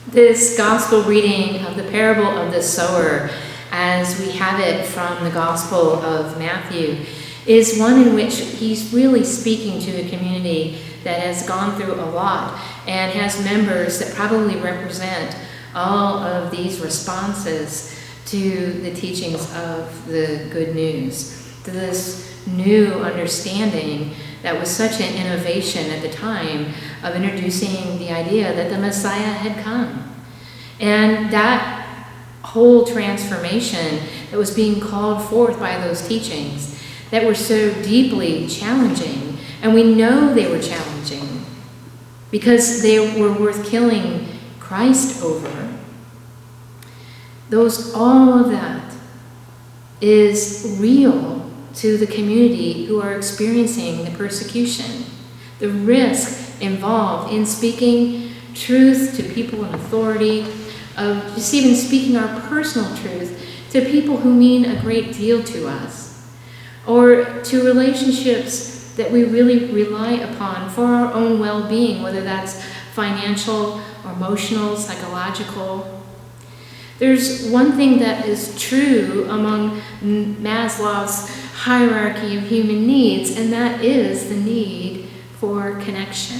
This gospel reading of the parable of the sower, as we have it from the Gospel of Matthew, is one in which he's really speaking to a community that has gone through a lot and has members that probably represent all of these responses to the teachings of the good news, to this new understanding that was such an innovation at the time of introducing the idea that the Messiah had come. And that whole transformation that was being called forth by those teachings that were so deeply challenging, and we know they were challenging because they were worth killing Christ over. All of that is real to the community who are experiencing the persecution, the risk involved in speaking truth to people in authority, of just even speaking our personal truth to people who mean a great deal to us, or to relationships that we really rely upon for our own well-being, whether that's financial or emotional, psychological. There's one thing that is true among Maslow's hierarchy of human needs, and that is the need for connection.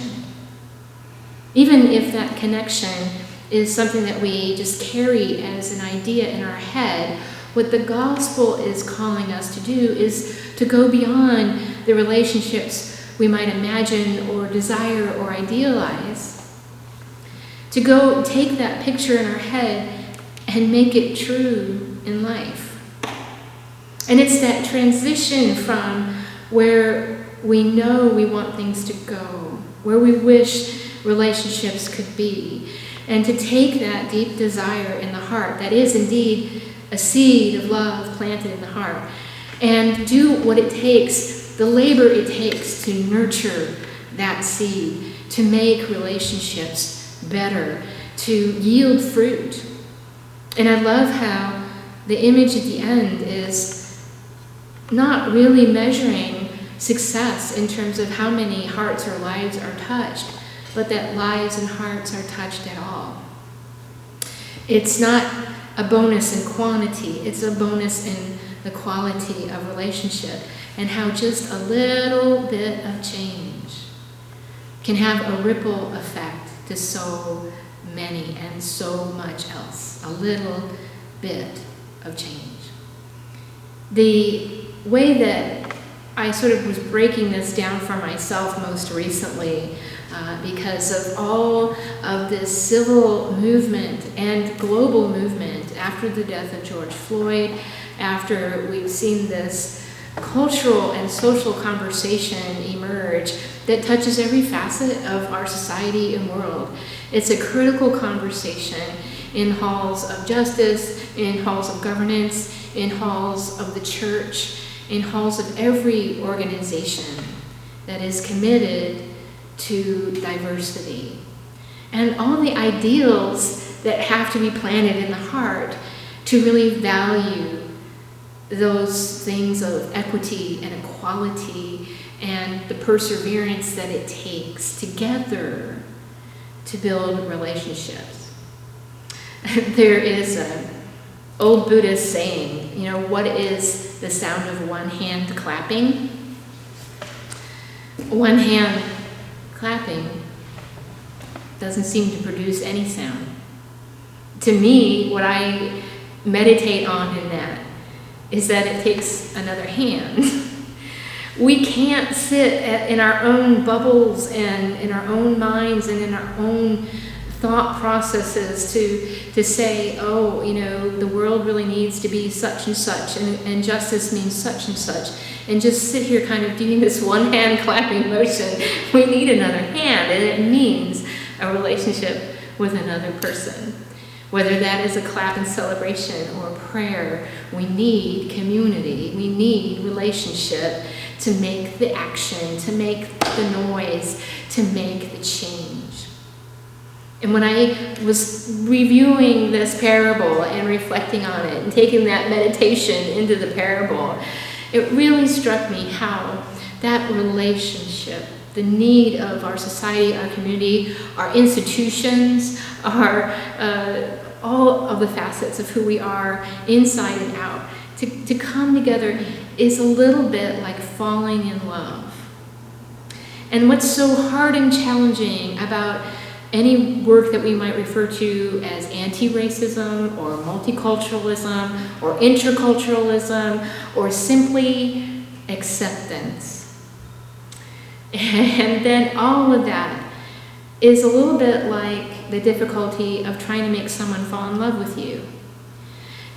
Even if that connection is something that we just carry as an idea in our head, what the gospel is calling us to do is to go beyond the relationships we might imagine or desire or idealize, to go take that picture in our head and make it true in life. And it's that transition from where we know we want things to go, where we wish relationships could be, and to take that deep desire in the heart that is indeed a seed of love planted in the heart, and do what it takes, the labor it takes to nurture that seed, to make relationships better, to yield fruit. And I love how the image at the end is not really measuring success in terms of how many hearts or lives are touched, but that lives and hearts are touched at all. It's not a bonus in quantity, it's a bonus in the quality of relationship, and how just a little bit of change can have a ripple effect to so many and so much else. A little bit of change. The way that I sort of was breaking this down for myself most recently, because of all of this civil movement and global movement after the death of George Floyd, after we've seen this cultural and social conversation emerge that touches every facet of our society and world. It's a critical conversation in halls of justice, in halls of governance, in halls of the church, in halls of every organization that is committed to diversity. And all the ideals that have to be planted in the heart to really value those things of equity and equality and the perseverance that it takes together to build relationships. There is an old Buddhist saying, what is the sound of one hand clapping? One hand clapping doesn't seem to produce any sound. To me, what I meditate on in that is that it takes another hand. We can't sit in our own bubbles and in our own minds and in our own thought processes to say, the world really needs to be such and such, and justice means such and such, and just sit here kind of doing this one hand clapping motion. We need another hand, and it means a relationship with another person. Whether that is a clap in celebration or prayer, we need community, we need relationship to make the action, to make the noise, to make the change. And when I was reviewing this parable and reflecting on it and taking that meditation into the parable, it really struck me how that relationship, the need of our society, our community, our institutions, our all of the facets of who we are, inside and out, to come together is a little bit like falling in love. And what's so hard and challenging about any work that we might refer to as anti-racism or multiculturalism or interculturalism or simply acceptance, and then all of that is a little bit like the difficulty of trying to make someone fall in love with you.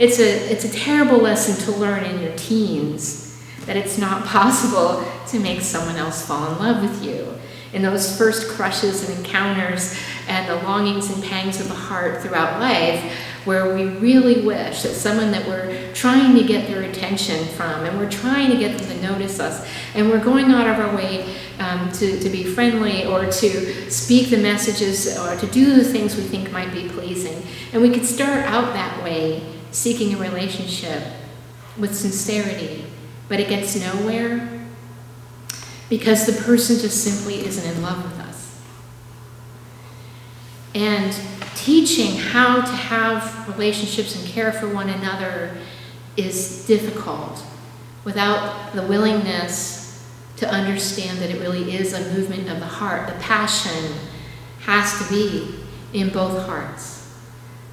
It's a terrible lesson to learn in your teens, that it's not possible to make someone else fall in love with you. In those first crushes and encounters and the longings and pangs of the heart throughout life, where we really wish that someone that we're trying to get their attention from, and we're trying to get them to notice us, and we're going out of our way to be friendly or to speak the messages or to do the things we think might be pleasing. And we could start out that way, seeking a relationship with sincerity, but it gets nowhere because the person just simply isn't in love with us. And teaching how to have relationships and care for one another is difficult without the willingness to understand that it really is a movement of the heart. The passion has to be in both hearts.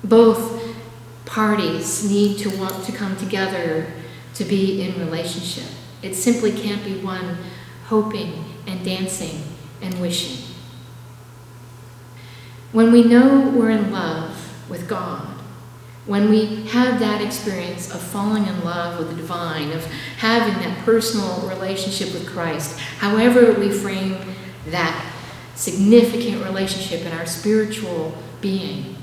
Both parties need to want to come together to be in relationship. It simply can't be one hoping and dancing and wishing. When we know we're in love with God, when we have that experience of falling in love with the divine, of having that personal relationship with Christ, however we frame that significant relationship in our spiritual being,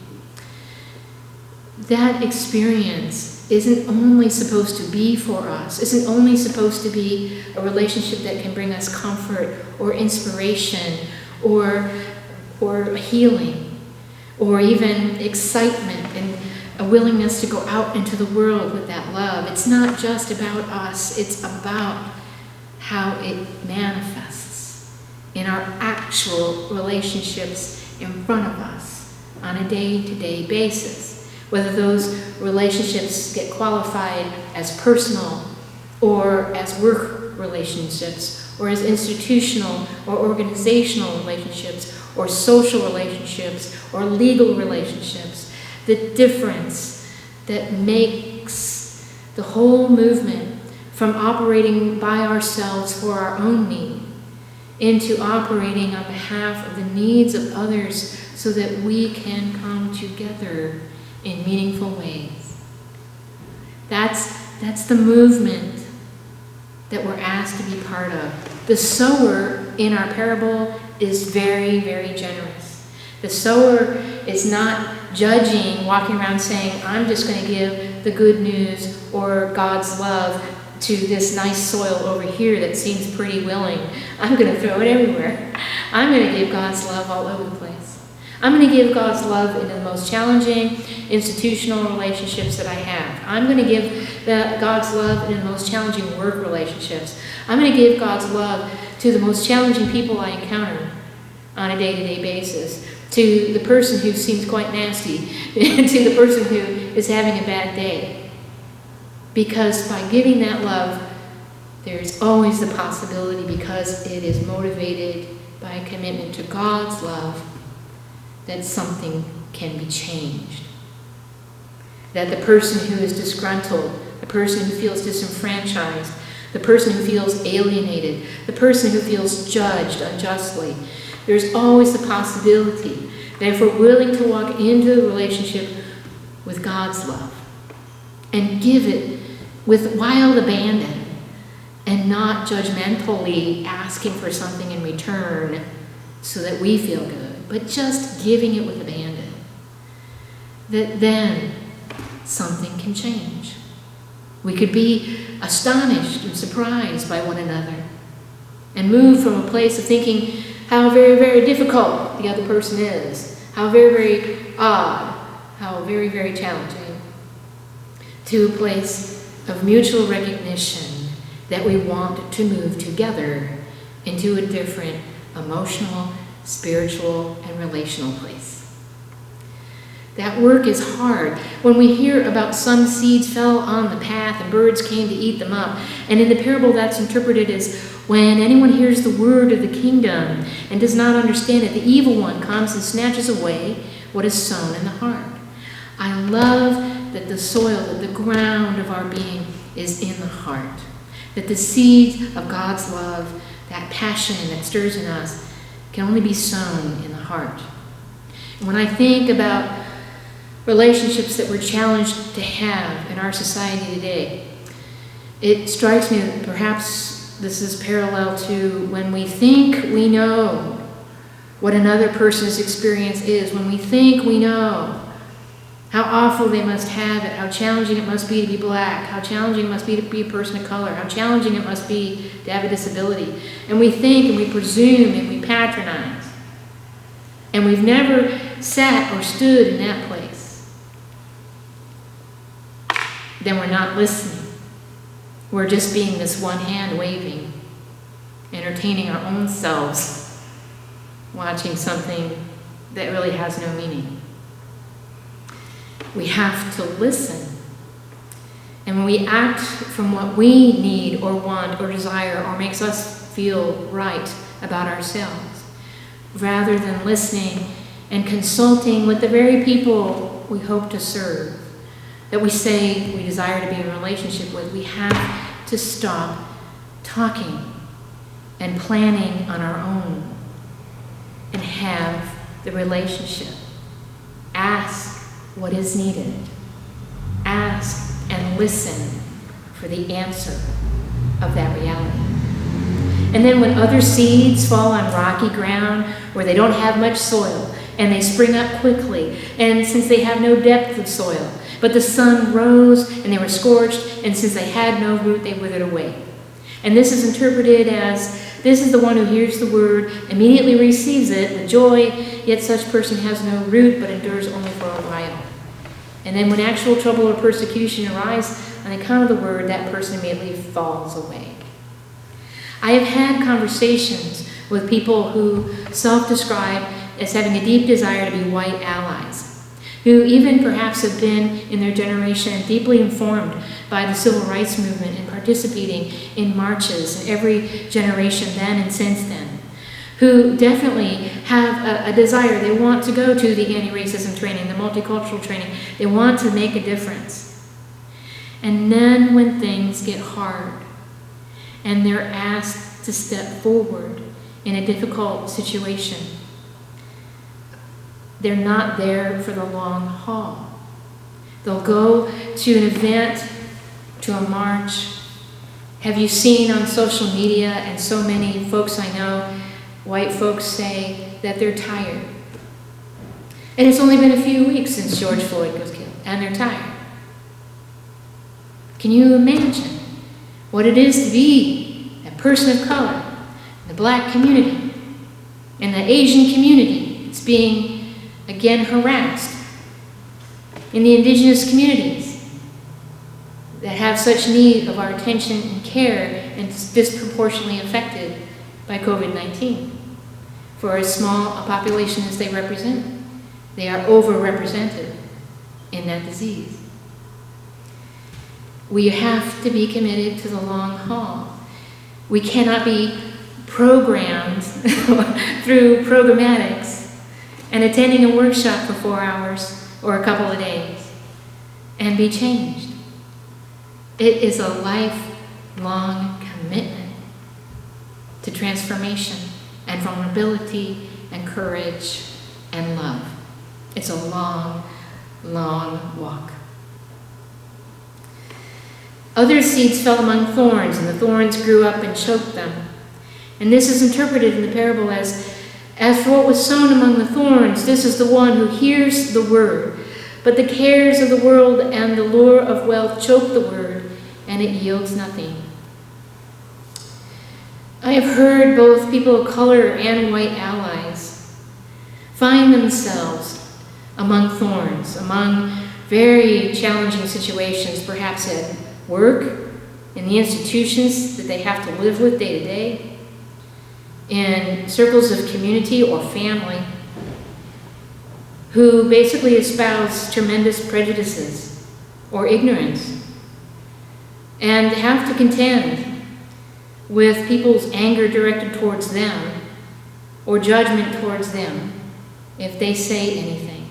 that experience isn't only supposed to be for us, isn't only supposed to be a relationship that can bring us comfort or inspiration or healing or even excitement and a willingness to go out into the world with that love. It's not just about us, it's about how it manifests in our actual relationships in front of us on a day-to-day basis. Whether those relationships get qualified as personal or as work relationships or as institutional or organizational relationships or social relationships or legal relationships, the difference that makes the whole movement from operating by ourselves for our own need into operating on behalf of the needs of others so that we can come together in meaningful ways. That's the movement that we're asked to be part of. The sower in our parable is very, very generous. The sower is not judging, walking around saying, I'm just going to give the good news or God's love to this nice soil over here that seems pretty willing. I'm going to throw it everywhere. I'm going to give God's love all over the place. I'm going to give God's love into the most challenging institutional relationships that I have. I'm going to give God's love into the most challenging work relationships. I'm going to give God's love to the most challenging people I encounter on a day-to-day basis, to the person who seems quite nasty, to the person who is having a bad day. Because by giving that love, there's always the possibility, because it is motivated by a commitment to God's love, that something can be changed. That the person who is disgruntled, the person who feels disenfranchised, the person who feels alienated, the person who feels judged unjustly, there's always the possibility that if we're willing to walk into the relationship with God's love and give it with wild abandon and not judgmentally asking for something in return so that we feel good, but just giving it with abandon, that then something can change. We could be astonished and surprised by one another and move from a place of thinking how very, very difficult the other person is, how very, very odd, how very, very challenging, to a place of mutual recognition that we want to move together into a different emotional, spiritual, and relational place. That work is hard. When we hear about some seeds fell on the path and birds came to eat them up, and in the parable that's interpreted as when anyone hears the word of the kingdom and does not understand it, the evil one comes and snatches away what is sown in the heart. I love that the soil, that the ground of our being is in the heart, that the seed of God's love, that passion that stirs in us, can only be sown in the heart. And when I think about relationships that we're challenged to have in our society today, it strikes me that perhaps this is parallel to when we think we know what another person's experience is, when we think we know how awful they must have it, how challenging it must be to be black, how challenging it must be to be a person of color, how challenging it must be to have a disability. And we think and we presume and we patronize. And we've never sat or stood in that place. Then we're not listening. We're just being this one hand waving, entertaining our own selves, watching something that really has no meaning. We have to listen. And when we act from what we need or want or desire or makes us feel right about ourselves, rather than listening and consulting with the very people we hope to serve, that we say we desire to be in a relationship with, we have to stop talking and planning on our own and have the relationship. Ask what is needed. Ask and listen for the answer of that reality. And then when other seeds fall on rocky ground where they don't have much soil and they spring up quickly, and since they have no depth of soil, but the sun rose and they were scorched, and since they had no root, they withered away. And this is interpreted as, this is the one who hears the word, immediately receives it with joy, yet such person has no root but endures only for a while. And then when actual trouble or persecution arise on account of the word, that person immediately falls away. I have had conversations with people who self-describe as having a deep desire to be white allies, who even perhaps have been in their generation deeply informed by the civil rights movement and participating in marches in every generation then and since then, who definitely have a desire. They want to go to the anti-racism training, the multicultural training. They want to make a difference. And then when things get hard and they're asked to step forward in a difficult situation, they're not there for the long haul. They'll go to an event, to a march. Have you seen on social media, and so many folks I know, white folks say that they're tired. And it's only been a few weeks since George Floyd was killed, and they're tired. Can you imagine what it is to be a person of color in the black community, in the Asian community? It's being, again, harassed. In the indigenous communities that have such need of our attention and care and disproportionately affected by COVID-19. For as small a population as they represent, they are overrepresented in that disease. We have to be committed to the long haul. We cannot be programmed through programmatics and attending a workshop for 4 hours or a couple of days and be changed. It is a lifelong commitment to transformation and vulnerability and courage and love. It's a long, long walk. Other seeds fell among thorns, and the thorns grew up and choked them. And this is interpreted in the parable as for what was sown among the thorns, this is the one who hears the word, but the cares of the world and the lure of wealth choke the word, and it yields nothing. I have heard both people of color and white allies find themselves among thorns, among very challenging situations, perhaps at work, in the institutions that they have to live with day to day. in circles of community or family who basically espouse tremendous prejudices or ignorance and have to contend with people's anger directed towards them or judgment towards them if they say anything,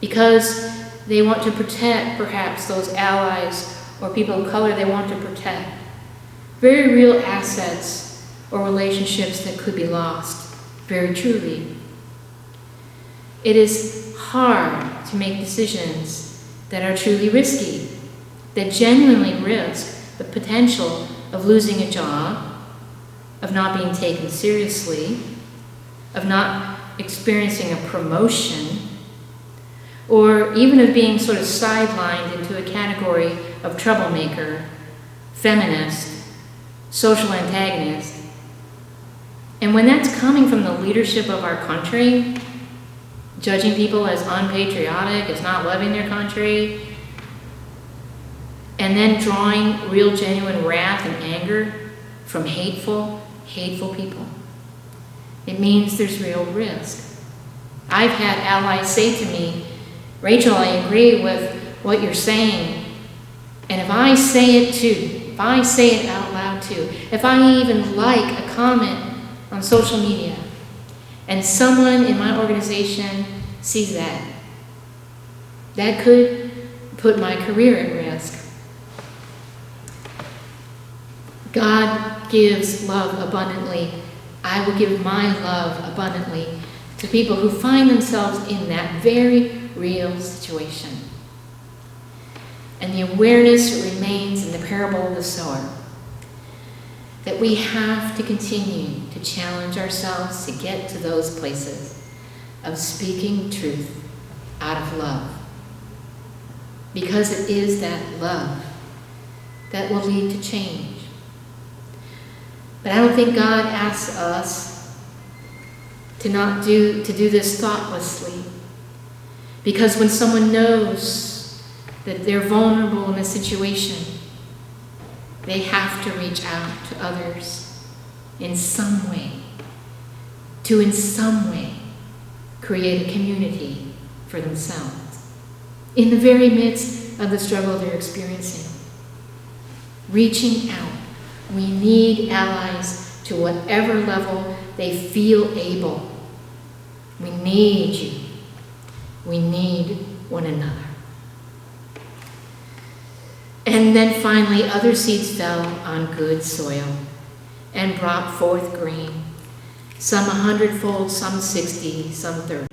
because they want to protect perhaps those allies or people of color they want to protect. Very real assets or relationships that could be lost, very truly. It is hard to make decisions that are truly risky, that genuinely risk the potential of losing a job, of not being taken seriously, of not experiencing a promotion, or even of being sort of sidelined into a category of troublemaker, feminist, social antagonist. And when that's coming from the leadership of our country, judging people as unpatriotic, as not loving their country, and then drawing real genuine wrath and anger from hateful people, it means there's real risk. I've had allies say to me, Rachel, I agree with what you're saying, and if I say it too, if I say it out loud too, if I even like a comment on social media, and someone in my organization sees that, that could put my career at risk. God gives love abundantly. I will give my love abundantly to people who find themselves in that very real situation. And the awareness remains in the parable of the sower, that we have to continue to challenge ourselves to get to those places of speaking truth out of love. Because it is that love that will lead to change. But I don't think God asks us to do this thoughtlessly. Because when someone knows that they're vulnerable in a situation, they have to reach out to others in some way, to in some way create a community for themselves in the very midst of the struggle they're experiencing. Reaching out. We need allies to whatever level they feel able. We need you. We need one another. And then finally, other seeds fell on good soil and brought forth grain, some 100-fold, some 60, some 30.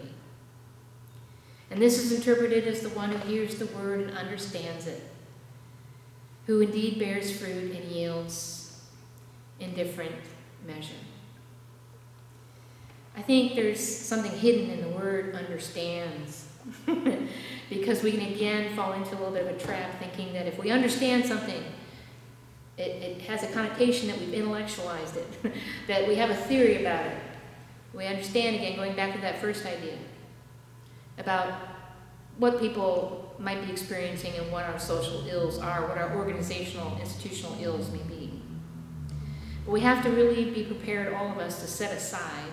And this is interpreted as the one who hears the word and understands it, who indeed bears fruit and yields in different measure. I think there's something hidden in the word understands, because we can again fall into a little bit of a trap thinking that if we understand something, it has a connotation that we've intellectualized it, that we have a theory about it. We understand, again, going back to that first idea about what people might be experiencing and what our social ills are, what our organizational, institutional ills may be. But we have to really be prepared, all of us, to set aside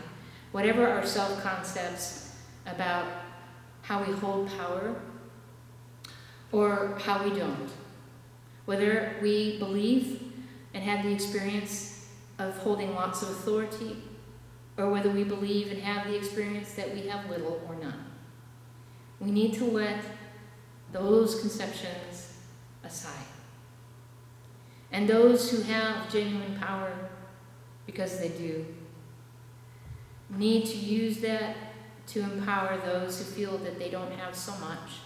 whatever our self-concepts about how we hold power or how we don't. Whether we believe and have the experience of holding lots of authority, or whether we believe and have the experience that we have little or none. We need to let those conceptions aside. And those who have genuine power, because they do, need to use that to empower those who feel that they don't have so much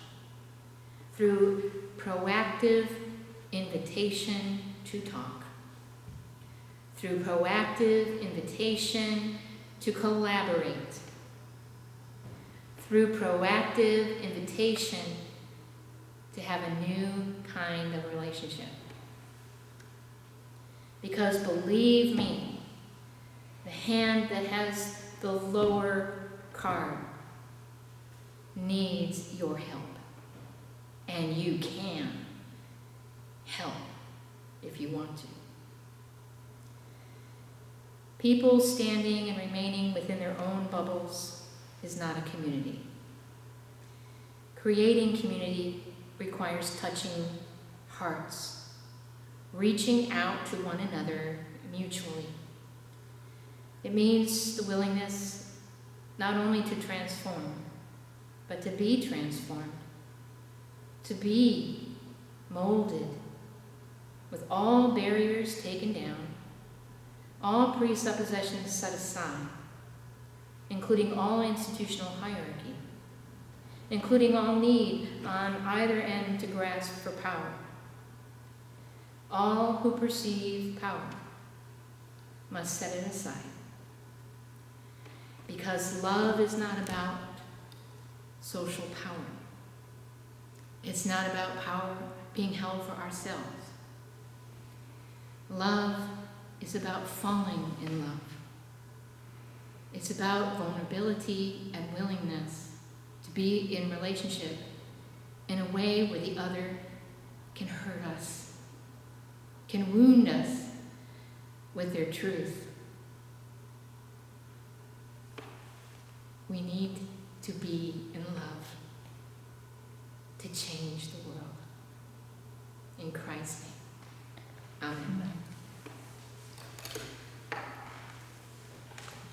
through proactive invitation to talk, through proactive invitation to collaborate, through proactive invitation to have a new kind of relationship. Because believe me, the hand that has the lower card needs your help. And you can help if you want to. People standing and remaining within their own bubbles is not a community. Creating community requires touching hearts, reaching out to one another mutually. It means the willingness not only to transform, but to be transformed, to be molded, with all barriers taken down, all presuppositions set aside, including all institutional hierarchy, including all need on either end to grasp for power. All who perceive power must set it aside. Because love is not about social power. It's not about power being held for ourselves. Love is about falling in love. It's about vulnerability and willingness to be in relationship in a way where the other can hurt us, can wound us with their truth. We need to be in love to change the world. In Christ's name, amen.